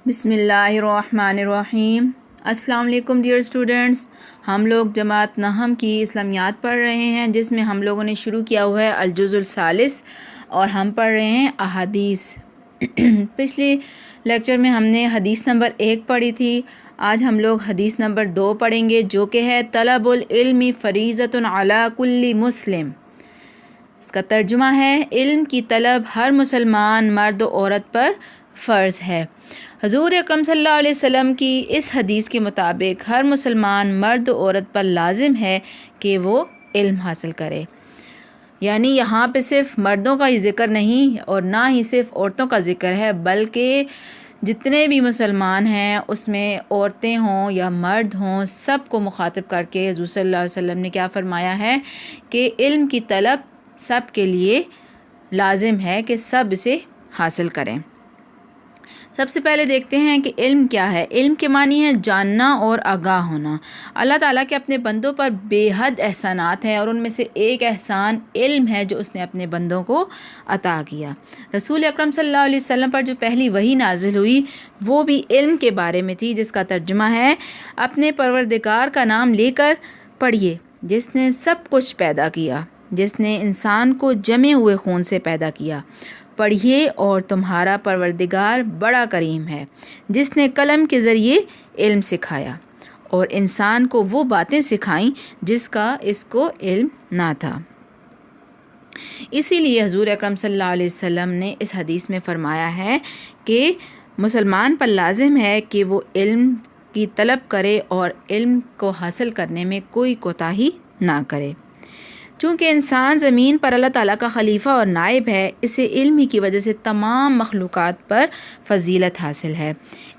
بسم اللہ الرحمن الرحیم۔ السلام علیکم ڈیئر اسٹوڈنٹس، ہم لوگ جماعت نحم کی اسلامیات پڑھ رہے ہیں جس میں ہم لوگوں نے شروع کیا ہوا ہے الجزء الثالث اور ہم پڑھ رہے ہیں احادیث۔ پچھلے لیکچر میں ہم نے حدیث نمبر 1 پڑھی تھی، آج ہم لوگ حدیث نمبر 2 پڑھیں گے جو کہ ہے طلب العلم فریضۃ علی کل مسلم۔ اس کا ترجمہ ہے علم کی طلب ہر مسلمان مرد و عورت پر فرض ہے۔ حضور اکرم صلی اللہ علیہ وسلم کی اس حدیث کے مطابق ہر مسلمان مرد و عورت پر لازم ہے کہ وہ علم حاصل کرے، یعنی یہاں پہ صرف مردوں کا ہی ذکر نہیں اور نہ ہی صرف عورتوں کا ذکر ہے، بلکہ جتنے بھی مسلمان ہیں اس میں عورتیں ہوں یا مرد ہوں، سب کو مخاطب کر کے حضور صلی اللہ علیہ وسلم نے کیا فرمایا ہے کہ علم کی طلب سب کے لیے لازم ہے کہ سب اسے حاصل کریں۔ سب سے پہلے دیکھتے ہیں کہ علم کیا ہے۔ علم کے معنی ہے جاننا اور آگاہ ہونا۔ اللہ تعالیٰ کے اپنے بندوں پر بے حد احسانات ہیں اور ان میں سے ایک احسان علم ہے جو اس نے اپنے بندوں کو عطا کیا۔ رسول اکرم صلی اللہ علیہ وسلم پر جو پہلی وحی نازل ہوئی وہ بھی علم کے بارے میں تھی، جس کا ترجمہ ہے اپنے پروردگار کا نام لے کر پڑھیے جس نے سب کچھ پیدا کیا، جس نے انسان کو جمے ہوئے خون سے پیدا کیا۔ پڑھیے اور تمہارا پروردگار بڑا کریم ہے جس نے قلم کے ذریعے علم سکھایا اور انسان کو وہ باتیں سکھائیں جس کا اس کو علم نہ تھا۔ اسی لیے حضور اکرم صلی اللہ علیہ وسلم نے اس حدیث میں فرمایا ہے کہ مسلمان پر لازم ہے کہ وہ علم کی طلب کرے اور علم کو حاصل کرنے میں کوئی کوتاہی نہ کرے۔ چونکہ انسان زمین پر اللہ تعالیٰ کا خلیفہ اور نائب ہے، اسے علم ہی کی وجہ سے تمام مخلوقات پر فضیلت حاصل ہے۔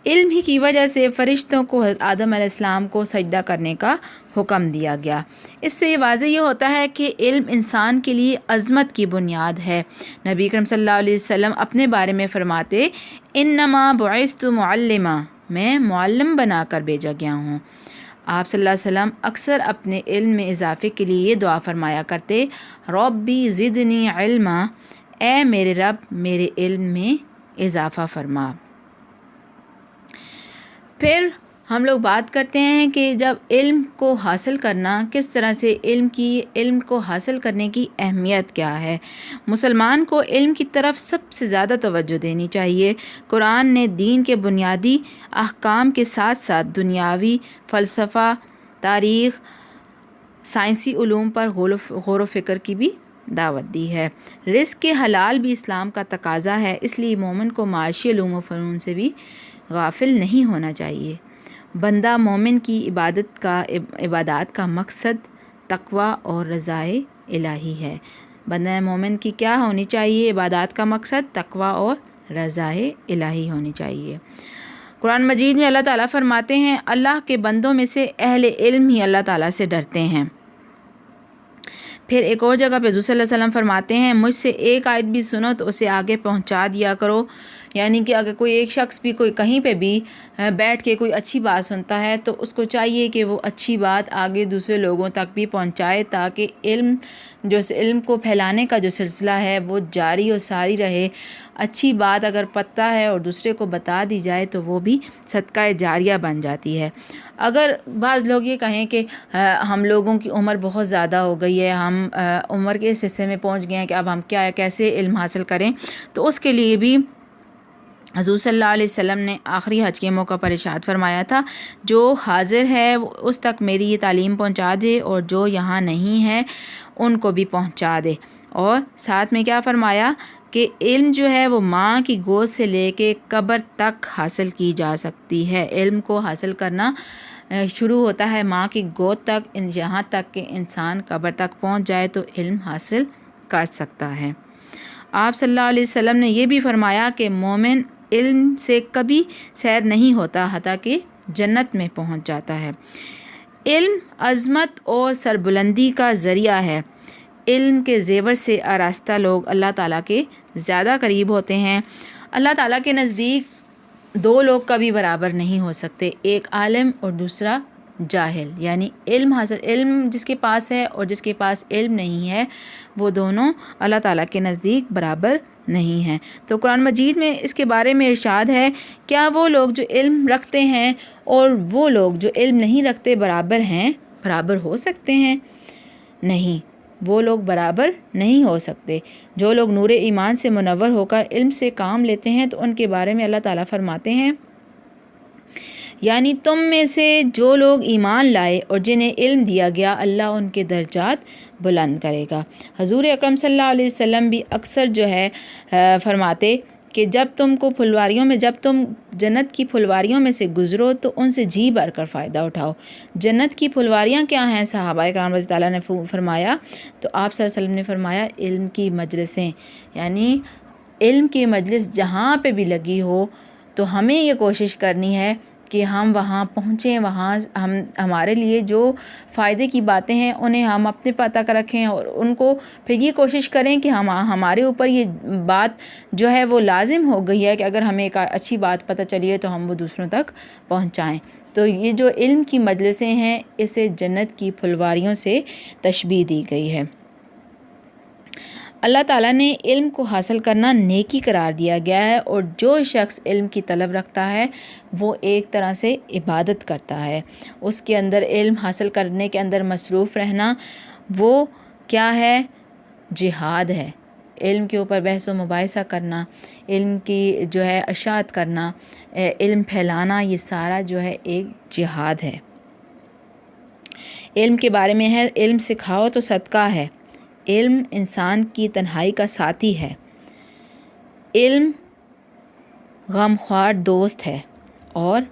علم ہی کی وجہ سے فرشتوں کو آدم علیہ السلام کو سجدہ کرنے کا حکم دیا گیا۔ اس سے یہ واضح یہ ہوتا ہے کہ علم انسان کے لیے عظمت کی بنیاد ہے۔ نبی کریم صلی اللہ علیہ وسلم اپنے بارے میں فرماتے انما بعثت معلما، میں معلم بنا کر بھیجا گیا ہوں۔ آپ صلی اللہ علیہ وسلم اکثر اپنے علم میں اضافے کے لیے یہ دعا فرمایا کرتے ربی زدنی علما، اے میرے رب میرے علم میں اضافہ فرما۔ پھر ہم لوگ بات کرتے ہیں کہ جب علم کو حاصل کرنا کس طرح سے، علم کو حاصل کرنے کی اہمیت کیا ہے۔ مسلمان کو علم کی طرف سب سے زیادہ توجہ دینی چاہیے۔ قرآن نے دین کے بنیادی احکام کے ساتھ ساتھ دنیاوی فلسفہ، تاریخ، سائنسی علوم پر غور و فکر کی بھی دعوت دی ہے۔ رزق کے حلال بھی اسلام کا تقاضا ہے، اس لیے مومن کو معاشی علوم و فنون سے بھی غافل نہیں ہونا چاہیے۔ بندہ مومن کی عبادات کا مقصد تقوی اور رضائے الہی ہے۔ بندہ مومن کی کیا ہونی چاہیے؟ عبادات کا مقصد تقوی اور رضائے الہی ہونی چاہیے۔ قرآن مجید میں اللہ تعالیٰ فرماتے ہیں اللہ کے بندوں میں سے اہل علم ہی اللہ تعالیٰ سے ڈرتے ہیں۔ پھر ایک اور جگہ پہ حضور صلی اللہ علیہ وسلم فرماتے ہیں مجھ سے ایک آیت بھی سنو تو اسے آگے پہنچا دیا کرو، یعنی کہ اگر کوئی ایک شخص بھی کوئی کہیں پہ بھی بیٹھ کے کوئی اچھی بات سنتا ہے تو اس کو چاہیے کہ وہ اچھی بات آگے دوسرے لوگوں تک بھی پہنچائے، تاکہ علم کو پھیلانے کا جو سلسلہ ہے وہ جاری و ساری رہے۔ اچھی بات اگر پتہ ہے اور دوسرے کو بتا دی جائے تو وہ بھی صدقہ جاریہ بن جاتی ہے۔ اگر بعض لوگ یہ کہیں کہ ہم لوگوں کی عمر بہت زیادہ ہو گئی ہے، ہم عمر کے اس حصے میں پہنچ گئے ہیں کہ اب ہم کیسے علم حاصل کریں، تو اس کے لیے بھی حضور صلی اللہ علیہ وسلم نے آخری حج کے موقع پر ارشاد فرمایا تھا جو حاضر ہے اس تک میری یہ تعلیم پہنچا دے اور جو یہاں نہیں ہے ان کو بھی پہنچا دے۔ اور ساتھ میں کیا فرمایا کہ علم جو ہے وہ ماں کی گود سے لے کے قبر تک حاصل کی جا سکتی ہے۔ علم کو حاصل کرنا شروع ہوتا ہے ماں کی گود تک، یہاں تک کہ انسان قبر تک پہنچ جائے تو علم حاصل کر سکتا ہے۔ آپ صلی اللہ علیہ وسلم نے یہ بھی فرمایا کہ مومن علم سے کبھی سیر نہیں ہوتا حتیٰ کہ جنت میں پہنچ جاتا ہے۔ علم عظمت اور سربلندی کا ذریعہ ہے۔ علم کے زیور سے آراستہ لوگ اللہ تعالیٰ کے زیادہ قریب ہوتے ہیں۔ اللہ تعالیٰ کے نزدیک دو لوگ کبھی برابر نہیں ہو سکتے، ایک عالم اور دوسرا جاہل، یعنی علم جس کے پاس ہے اور جس کے پاس علم نہیں ہے وہ دونوں اللہ تعالیٰ کے نزدیک برابر نہیں ہیں۔ تو قرآن مجید میں اس کے بارے میں ارشاد ہے، کیا وہ لوگ جو علم رکھتے ہیں اور وہ لوگ جو علم نہیں رکھتے برابر ہیں؟ برابر ہو سکتے ہیں؟ نہیں، وہ لوگ برابر نہیں ہو سکتے۔ جو لوگ نور ایمان سے منور ہو کر علم سے کام لیتے ہیں تو ان کے بارے میں اللہ تعالیٰ فرماتے ہیں، یعنی تم میں سے جو لوگ ایمان لائے اور جنہیں علم دیا گیا، اللہ ان کے درجات بلند کرے گا۔ حضور اکرم صلی اللہ علیہ وسلم بھی اکثر جو ہے فرماتے کہ جب تم جنت کی پھلواریوں میں سے گزرو تو ان سے جی بھر کر فائدہ اٹھاؤ۔ جنت کی پھلواریاں کیا ہیں؟ صحابہ کرام رضی اللہ عنہ نے فرمایا، تو آپ صلی اللہ علیہ وسلم نے فرمایا علم کی مجلسیں، یعنی علم کی مجلس جہاں پہ بھی لگی ہو تو ہمیں یہ کوشش کرنی ہے کہ ہم وہاں پہنچیں، وہاں ہمارے لیے جو فائدے کی باتیں ہیں انہیں ہم اپنے تک رکھیں اور ان کو پھر یہ کوشش کریں کہ ہمارے اوپر یہ بات جو ہے وہ لازم ہو گئی ہے کہ اگر ہمیں ایک اچھی بات پتہ چلی ہے تو ہم وہ دوسروں تک پہنچائیں۔ تو یہ جو علم کی مجلسیں ہیں اسے جنت کی پھلواریوں سے تشبیہ دی گئی ہے۔ اللہ تعالیٰ نے علم کو حاصل کرنا نیکی قرار دیا گیا ہے، اور جو شخص علم کی طلب رکھتا ہے وہ ایک طرح سے عبادت کرتا ہے۔ اس کے اندر علم حاصل کرنے کے اندر مصروف رہنا وہ کیا ہے؟ جہاد ہے۔ علم کے اوپر بحث و مباحثہ کرنا، علم کی جو ہے اشاعت کرنا، علم پھیلانا، یہ سارا جو ہے ایک جہاد ہے۔ علم کے بارے میں ہے، علم سکھاؤ تو صدقہ ہے۔ علم انسان کی تنہائی کا ساتھی ہے۔ علم غمخوار دوست ہے اور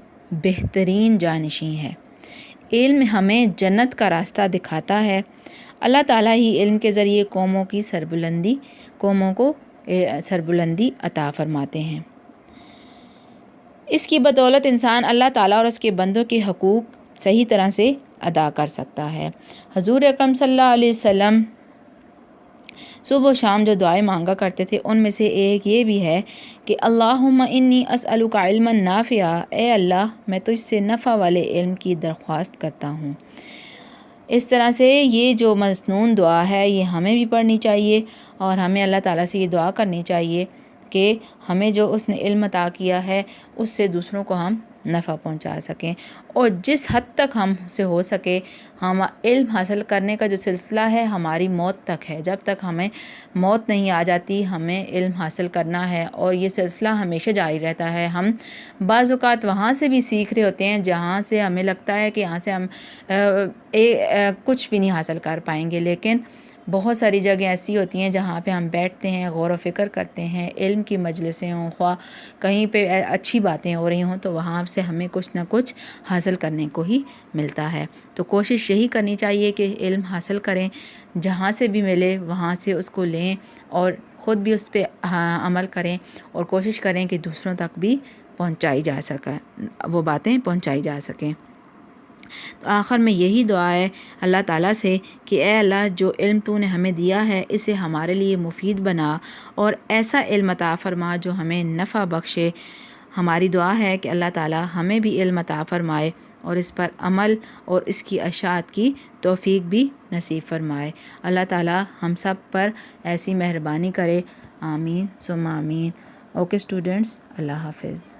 بہترین جانشین ہے۔ علم ہمیں جنت کا راستہ دکھاتا ہے۔ اللہ تعالیٰ ہی علم کے ذریعے قوموں کو سربلندی عطا فرماتے ہیں۔ اس کی بدولت انسان اللہ تعالیٰ اور اس کے بندوں کے حقوق صحیح طرح سے ادا کر سکتا ہے۔ حضور اکرم صلی اللہ علیہ وسلم صبح و شام جو دعائیں مانگا کرتے تھے ان میں سے ایک یہ بھی ہے کہ اللہم انی اسألک علما نافعا، اے اللہ میں تجھ سے نفع والے علم کی درخواست کرتا ہوں۔ اس طرح سے یہ جو مسنون دعا ہے یہ ہمیں بھی پڑھنی چاہیے، اور ہمیں اللہ تعالیٰ سے یہ دعا کرنی چاہیے کہ ہمیں جو اس نے علم عطا کیا ہے اس سے دوسروں کو ہم نفع پہنچا سکیں، اور جس حد تک ہم سے ہو سکے ہم علم حاصل کرنے کا جو سلسلہ ہے ہماری موت تک ہے۔ جب تک ہمیں موت نہیں آ جاتی ہمیں علم حاصل کرنا ہے، اور یہ سلسلہ ہمیشہ جاری رہتا ہے۔ ہم بعض اوقات وہاں سے بھی سیکھ رہے ہوتے ہیں جہاں سے ہمیں لگتا ہے کہ یہاں سے ہم کچھ بھی نہیں حاصل کر پائیں گے، لیکن بہت ساری جگہیں ایسی ہوتی ہیں جہاں پہ ہم بیٹھتے ہیں، غور و فکر کرتے ہیں، علم کی مجلسیں ہوں، خواہ کہیں پہ اچھی باتیں ہو رہی ہوں تو وہاں سے ہمیں کچھ نہ کچھ حاصل کرنے کو ہی ملتا ہے۔ تو کوشش یہی کرنی چاہیے کہ علم حاصل کریں، جہاں سے بھی ملے وہاں سے اس کو لیں اور خود بھی اس پہ عمل کریں، اور کوشش کریں کہ دوسروں تک بھی پہنچائی جا سکے، وہ باتیں پہنچائی جا سکیں۔ تو آخر میں یہی دعا ہے اللہ تعالیٰ سے کہ اے اللہ جو علم تو نے ہمیں دیا ہے اسے ہمارے لیے مفید بنا، اور ایسا علم عطا فرما جو ہمیں نفع بخشے۔ ہماری دعا ہے کہ اللہ تعالیٰ ہمیں بھی علم عطا فرمائے اور اس پر عمل اور اس کی اشاعت کی توفیق بھی نصیب فرمائے۔ اللہ تعالیٰ ہم سب پر ایسی مہربانی کرے، آمین ثم آمین۔ اوکے اسٹوڈنٹس، اللہ حافظ۔